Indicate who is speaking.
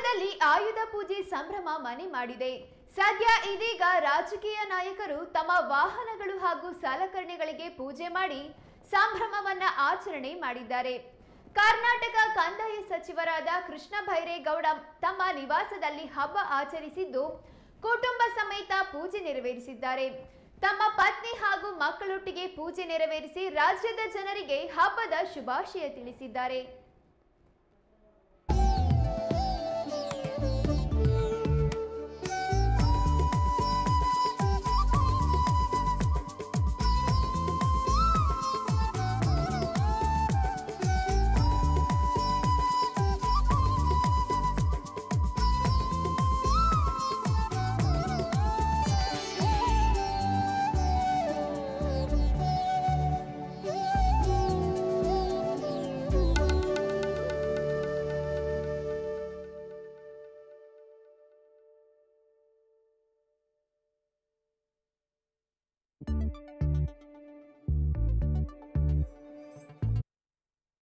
Speaker 1: ರಾಜ್ಯದಲ್ಲಿ ಆಯುಧ ಪೂಜೆ ಸಂಭ್ರಮ ಮನೆ ಮಾಡಿದೆ. ಸದ್ಯ ಇದೀಗ ರಾಜಕೀಯ ನಾಯಕರು ತಮ್ಮ ವಾಹನಗಳು ಹಾಗೂ ಸಲಕರಣೆಗಳಿಗೆ ಪೂಜೆ ಮಾಡಿ ಸಂಭ್ರಮವನ್ನ ಆಚರಣೆ ಮಾಡಿದ್ದಾರೆ. ಕರ್ನಾಟಕ ಕಂದಾಯ ಸಚಿವರಾದ ಕೃಷ್ಣ ಬೈರೇಗೌಡ ತಮ್ಮ ನಿವಾಸದಲ್ಲಿ ಹಬ್ಬ ಆಚರಿಸಿದ್ದು ಕುಟುಂಬ ಸಮೇತ ಪೂಜೆ ನೆರವೇರಿಸಿದ್ದಾರೆ. ತಮ್ಮ ಪತ್ನಿ ಹಾಗೂ ಮಕ್ಕಳೊಟ್ಟಿಗೆ ಪೂಜೆ ನೆರವೇರಿಸಿ ರಾಜ್ಯದ ಜನರಿಗೆ ಹಬ್ಬದ ಶುಭಾಶಯ ತಿಳಿಸಿದ್ದಾರೆ.